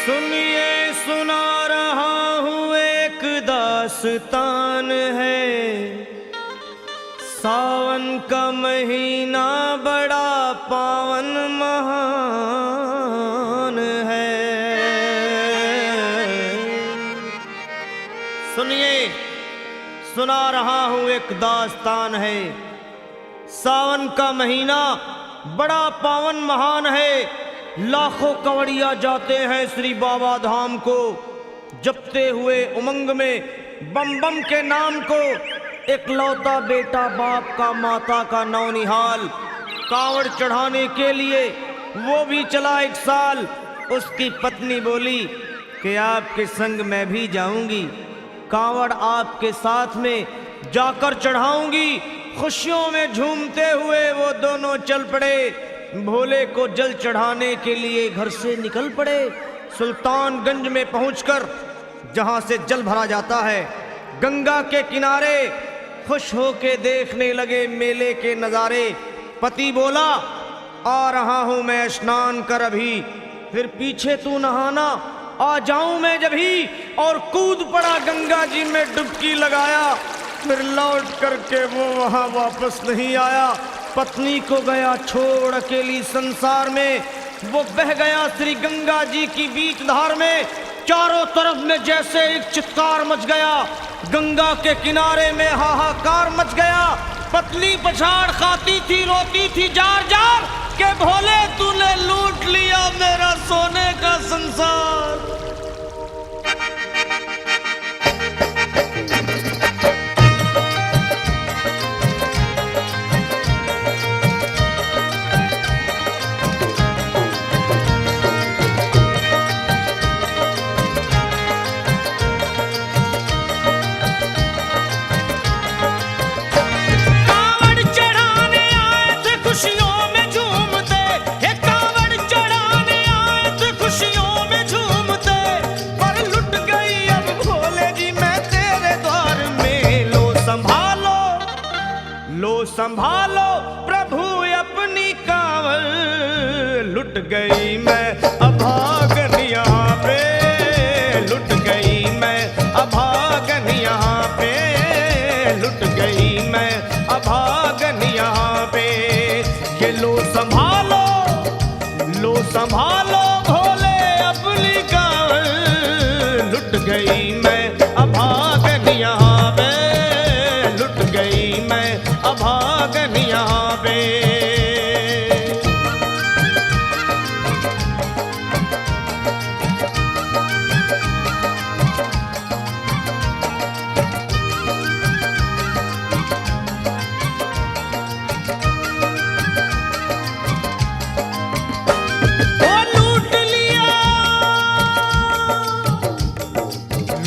सुनिए सुना रहा हूँ एक दास्तान है। सावन का महीना बड़ा पावन महान है। सुनिए सुना रहा हूँ एक दास्तान है। सावन का महीना बड़ा पावन महान है। लाखों कवड़िया जाते हैं श्री बाबा धाम को, जपते हुए उमंग में बम बम के नाम को। एक लौता बेटा बाप का माता का नौनिहाल कांवड़ चढ़ाने के लिए वो भी चला एक साल। उसकी पत्नी बोली कि आपके संग मैं भी जाऊंगी, कांवड़ आपके साथ में जाकर चढ़ाऊंगी। खुशियों में झूमते हुए वो दोनों चल पड़े। भोले को जल चढ़ाने के लिए घर से निकल पड़े। सुल्तानगंज में पहुंचकर जहां से जल भरा जाता है, गंगा के किनारे खुश होके देखने लगे मेले के नज़ारे। पति बोला आ रहा हूं मैं स्नान कर अभी, फिर पीछे तू नहाना आ जाऊं मैं जभी। और कूद पड़ा गंगा जी में डुबकी लगाया। फिर लौट करके वो वहां वापस नहीं आया। पत्नी को गया छोड़ अकेली संसार में। वो बह गया श्री गंगा जी की बीच धार में। चारों तरफ में जैसे एक चित्कार मच गया। गंगा के किनारे में हाहाकार मच गया। पत्नी पछाड़ खाती थी, रोती थी जार जार के भोले तूने लूट लिया मेरा सोने का संसार। संभालो प्रभु अपनी कांवड़, लुट गई मैं अभागन यहाँ पे। लुट गई मैं अभागन यहाँ पे। लुट गई मैं अभागन यहाँ पे। ये लो संभालो भोले अपनी कांवड़, लुट गई मैं अभागन यहाँ पे। लुट गई मैं अभागन यहाँ पे।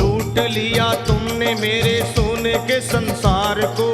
लूट लिया तुमने मेरे सोने के संसार को,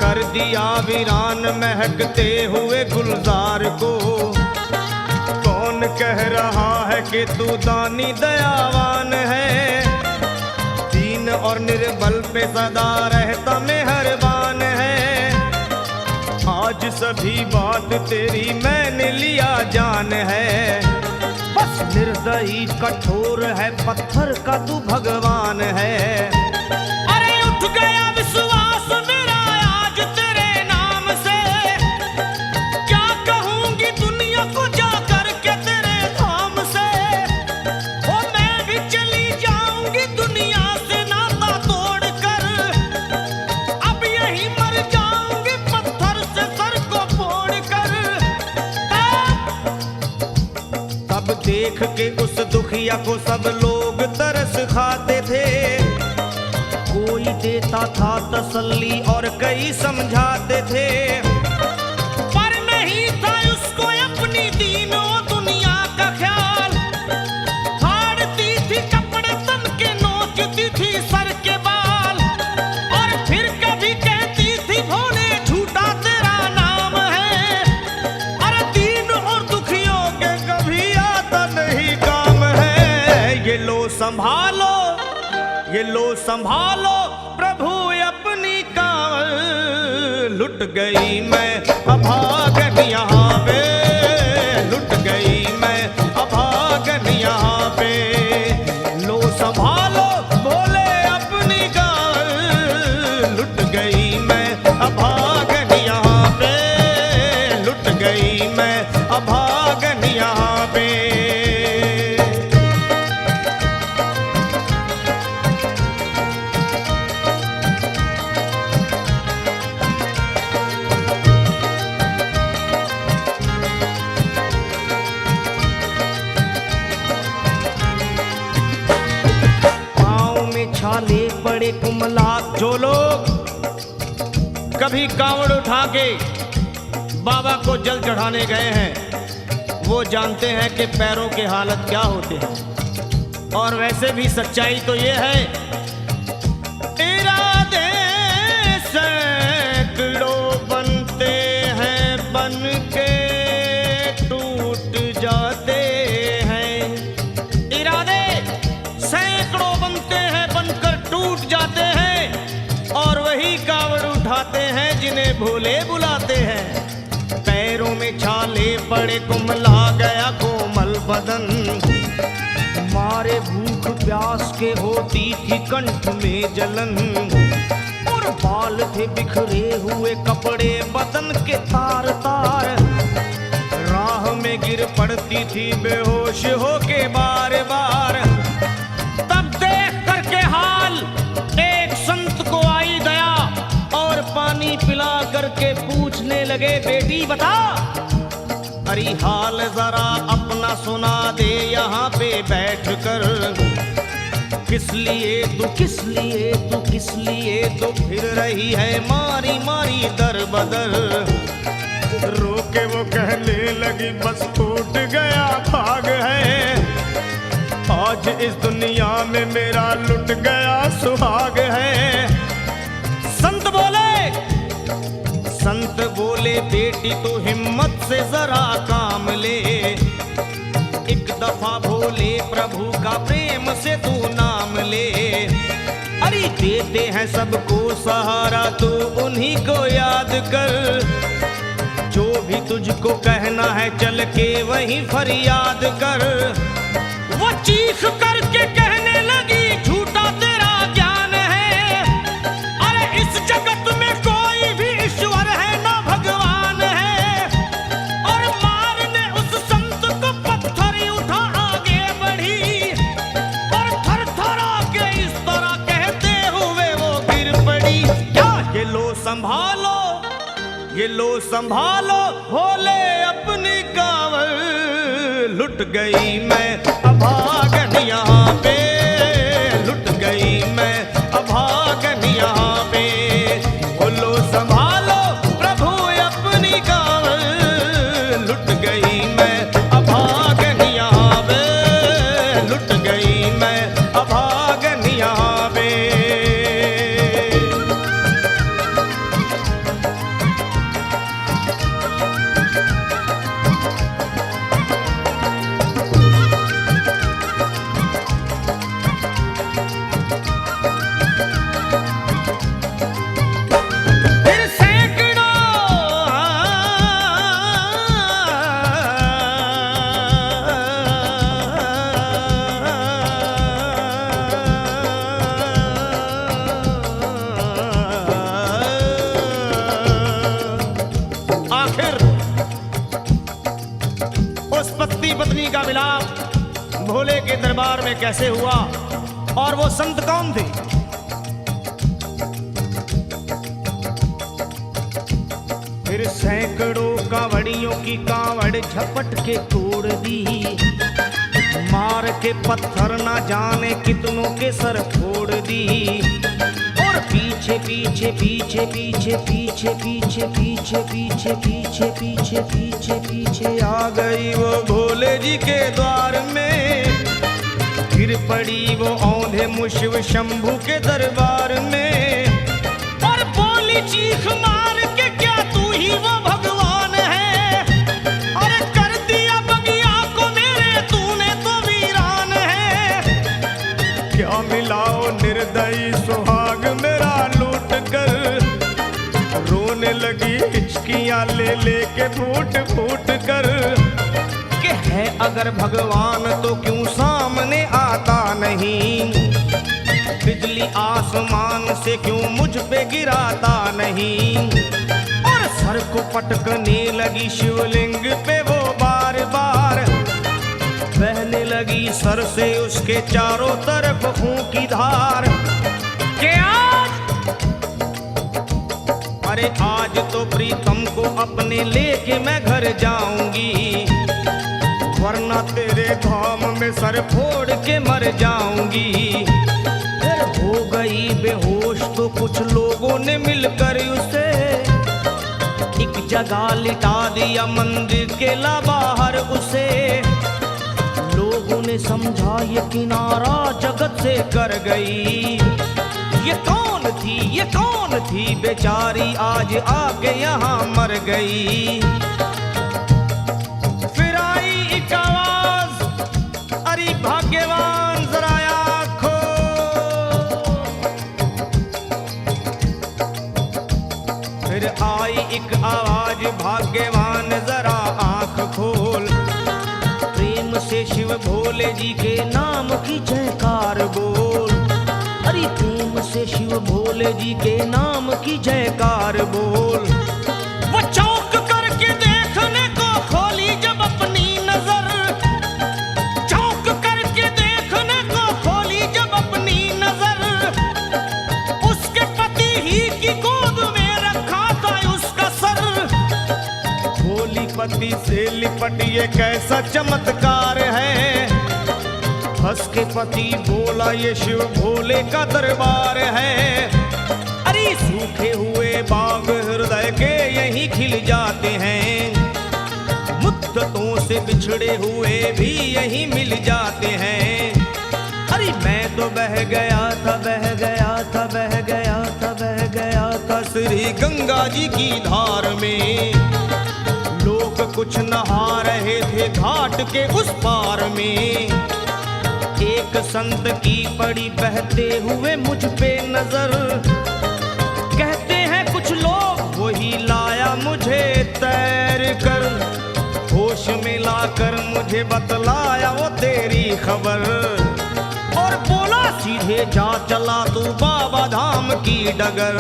कर दिया वीरान महकते हुए गुलजार को। कौन कह रहा है कि तू दानी दयावान है, दीन और निर्बल पे सदा रहता मेहरबान है। आज सभी बात तेरी मैंने लिया जान है, बस निर्दयी कठोर है पत्थर का तू भगवान है। अरे उठ गया विश्वास मेरा आज तेरे नाम से, क्या कहूंगी दुनिया को जाकर के तेरे धाम से। ओ मैं भी चली जाऊंगी दुनिया से नाता तोड़कर, अब यही मर जाऊंगी पत्थर से सर को फोड़कर। तब देख के उस दुखिया को सब लोग तरस खाते थे। कोई देता था तसल्ली और कई समझाते थे, पर नहीं था उसको अपनी दीनों दुनिया का ख्याल। फाड़ती थी कपड़े तन के, नोचती थी सर के बाल, और फिर कभी कहती थी भोले झूठा तेरा नाम है। अरे दीन और दुखियों के कभी आता नहीं काम है। ये लो संभालो प्रभु अपनी कांवड़, लुट गई मैं अभागन यहाँ पे। लुट गई मैं अभागन यहाँ छाले पड़े कुमला। जो लोग कभी कांवड़ उठा के बाबा को जल चढ़ाने गए हैं वो जानते हैं कि पैरों के हालत क्या होते हैं। और वैसे भी सच्चाई तो ये है, इरादे सैकड़ों बनते हैं बन के टूट जाते हैं। इरादे सैकड़ों बनते हैं बनकर टूट जाते हैं। और वही कावड़ उठाते हैं जिन्हें भोले बुलाते हैं। पैरों में छाले पड़े कुमला गया कोमल बदन। मारे भूख प्यास के होती थी कंठ में जलन। और बाल थे बिखरे हुए कपड़े बदन के तार तार। राह में गिर पड़ती थी बेहोश होके बार बार। तब देख करके हाल एक संत को आई दया और पानी पिला करके पूछने लगे, बेटी बता अरे हाल जरा अपना सुना दे यहाँ पे बैठ कर। किस लिए तू किस लिए तू किस लिए तो फिर रही है मारी मारी दर बदर। रोके वो कहने लगी बस टूट गया भाग है। आज इस दुनिया में मेरा लुट गया सुहाग है। संत बोले बेटी तो हिम्मत से जरा काम ले। एक दफा भोले प्रभु का प्रेम से तू नाम ले। अरे देते हैं सबको सहारा तू उन्हीं को याद कर। जो भी तुझको कहना है चल के वहीं फरियाद कर। वो चीख करके कहने लगी झूठा तेरा ज्ञान है। अरे इस जगत में कोई भी ईश्वर है ना भगवान है। और मारने उस संत को पत्थर उठा आगे बढ़ी। और थर थर के इस तरह कहते हुए वो गिर पड़ी। क्या ये लो संभालो ये लो संभालो भोले अपनी कांवड़। लुट गई मैं अभागन यहाँ पे। लुट गई मैं अभागन यहाँ पे। बोलो संभालो प्रभु अपनी कांवड़। लुट गई मैं अभागन यहाँ पे। लुट गई मैं अभागन यहाँ पे। पत्नी का मिलाप भोले के दरबार में कैसे हुआ और वो संत कौन थे? फिर सैकड़ों कांवड़ियों की कांवड़ झपट के तोड़ दी। मार के पत्थर ना जाने कितनों के सर फोड़ दी। और पीछे पीछे पीछे पीछे पीछे पीछे पीछे पीछे पीछे पीछे पीछे पीछे आ गई वो भोले जी के द्वार में। गिर पड़ी वो औंधे मुशिव शंभू के दरबार में। और बोली चीख मार के क्या तू ही वो भगवान है? अरे कर दिया बगिया को मेरे तूने तो वीरान है। क्या मिलाओ निर्दयी सुहाग मेरा लूट कर। रोने लगी हिचकियां ले लेके फूट फूट कर। कि है अगर भगवान तो क्यों सामने आता नहीं? बिजली आसमान से क्यों मुझ पे गिराता नहीं? और सर को पटकने लगी शिवलिंग पे वो बार बार। बहने लगी सर से उसके चारों तरफ खून की धार। के अरे आज तो प्रीतम को अपने लेके मैं घर जाऊंगी। वरना तेरे धाम में सर फोड़ के मर जाऊंगी। फिर हो जगह लिटा दिया मंदिर के ला बाहर उसे। लोगों ने समझा ये किनारा जगत से कर गई। ये कौन थी बेचारी आज आके यहाँ मर गई। फिर आई एक आवाज, अरे भाग्यवान जरा आँखो। फिर आई एक आवाज, भाग्यवान जरा आँख खोल। प्रेम से शिव भोले जी के नाम की जयकार बोल। अरे प्रेम से शिव भोले जी के नाम की जयकार बोल। वो चौंक करके देखने को खोली जब अपनी नजर। चौंक करके देखने को खोली जब अपनी नजर। उसके पति ही की गोद में रखा था उसका सर। भोली पति से लिपट ये कैसा चमत्कार है। हंस के पति बोला ये शिव भोले का दरबार है। अरे सूखे हुए बाग हृदय के यहीं खिल जाते हैं। मुद्दतों से बिछड़े हुए भी यहीं मिल जाते हैं। अरे मैं तो बह गया था श्री गंगा जी की धार में। लोग कुछ नहा रहे थे घाट के उस पार में। एक संत की पड़ी बहते हुए मुझ पे नजर। कहते हैं कुछ लोग वही लाया मुझे तैर कर। होश में लाकर मुझे बतलाया वो तेरी खबर। और बोला सीधे जा चला तू बाबा धाम की डगर।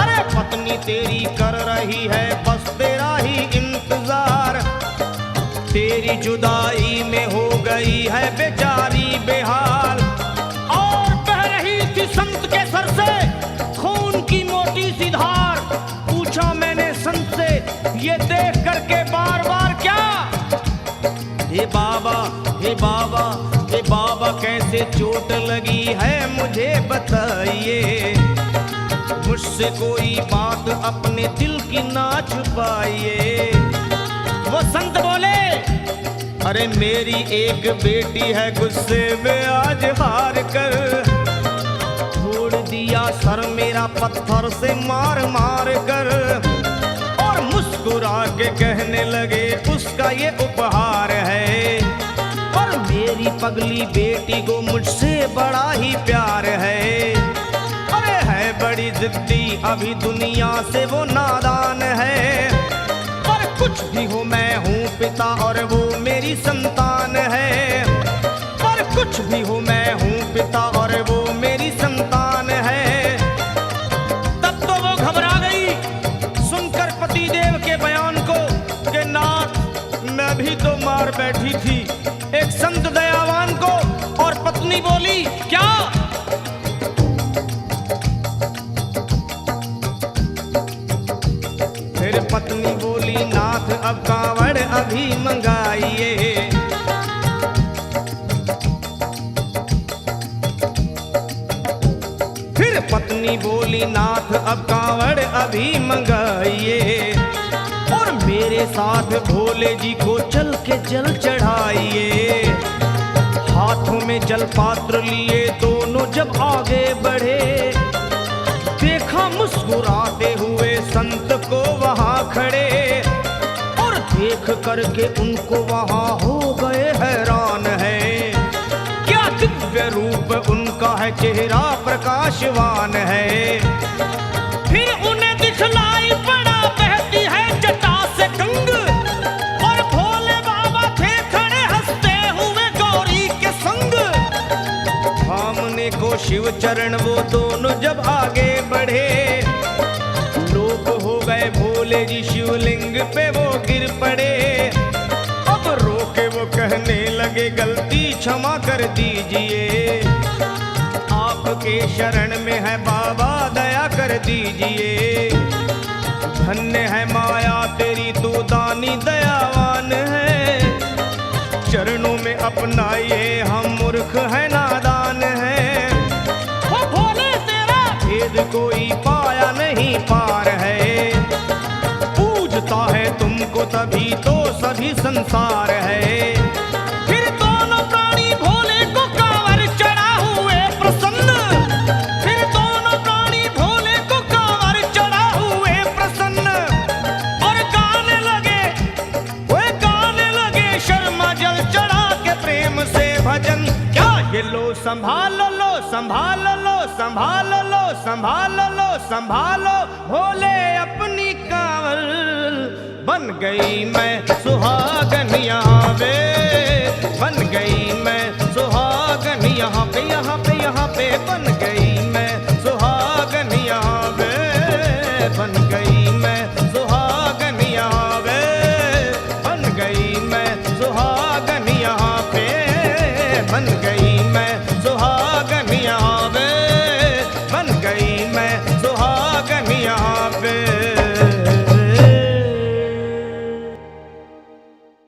अरे पत्नी तेरी कर रही है बस तेरा ही इंतजार। तेरी जुदाई में हो गई है बेचारी बेहाल। और बह रही थी संत के सर से खून की मोटी सी धार। पूछा मैंने संत से ये देख करके बार बार क्या। हे बाबा हे बाबा हे बाबा कैसे चोट लगी है मुझे बताइए। मुझसे कोई बात अपने दिल की ना छुपाइए। वो संत बोले अरे मेरी एक बेटी है गुस्से में आज हार कर। छोड़ दिया सर मेरा पत्थर से मार मार कर। और मुस्कुरा के कहने लगे उसका ये उपहार है। और मेरी पगली बेटी को मुझसे बड़ा ही प्यार है। अरे है बड़ी जिद्दी अभी दुनिया से वो नादान है। पर कुछ भी हो मैं हूँ पिता और वो मेरी संतान है। पर कुछ भी हो मैं हूँ पिता और वो मेरी संतान है। तब तो वो घबरा गई सुनकर पतिदेव के बयान को कि नाथ मैं भी तो मार बैठी थी एक संत दयावान को। और पत्नी बोली क्या। फिर पत्नी बोली नाथ अब कांवड़ अभी मंगाइए। फिर पत्नी बोली नाथ अब कांवड़ अभी मंगाइए। और मेरे साथ भोले जी को चल के जल चढ़ाइए। हाथों में जल पात्र लिए दोनों जब आगे बढ़े। देखा मुस्कुराते हुए संत को वहां खड़े। और देख करके उनको वहां हो गए हैरान है। क्या दिव्य रूप उनका है चेहरा प्रकाशवान है। फिर उन्हें दिखलाई पड़ा बहती है जटा से गंग। और भोले बाबा थे खड़े हंसते हुए गौरी के संग। सामने को शिव चरण वो दोनों जब आगे बढ़े। लोग हो गए भोले जी शिवलिंग पे वो गिर पड़े। अब रोके वो कहने लगे गलती क्षमा कर दीजिए। आपके शरण में है बाबा दया कर दीजिए। धन्य है माया तेरी तू दानी दयावान है। चरणों में अपनाइए हम मूर्ख है नादान है। वो भोले तेरा भेद कोई पाया नहीं पार है। हो तभी तो सभी संसार है। फिर दोनों प्राणी भोले को कांवर चढ़ा हुए प्रसन्न, फिर दोनों प्राणी भोले को कांवर चढ़ा हुए प्रसन्न, और गाने लगे, वे गाने लगे शर्मा जल चढ़ा के प्रेम से भजन। क्या ये लो संभाल लो संभाल लो संभाल लो संभाल लो संभालो भोले अपनी कांवर, बन गई मैं सुहागन यहाँ पे, बन गई मैं सुहागन यहाँ पे, यहाँ पे यहाँ पे बन गई मैं सुहागन यहाँ पे, बन गई मैं सुहागन यहाँ पे, बन गई मैं सुहागन यहाँ पे, बन गई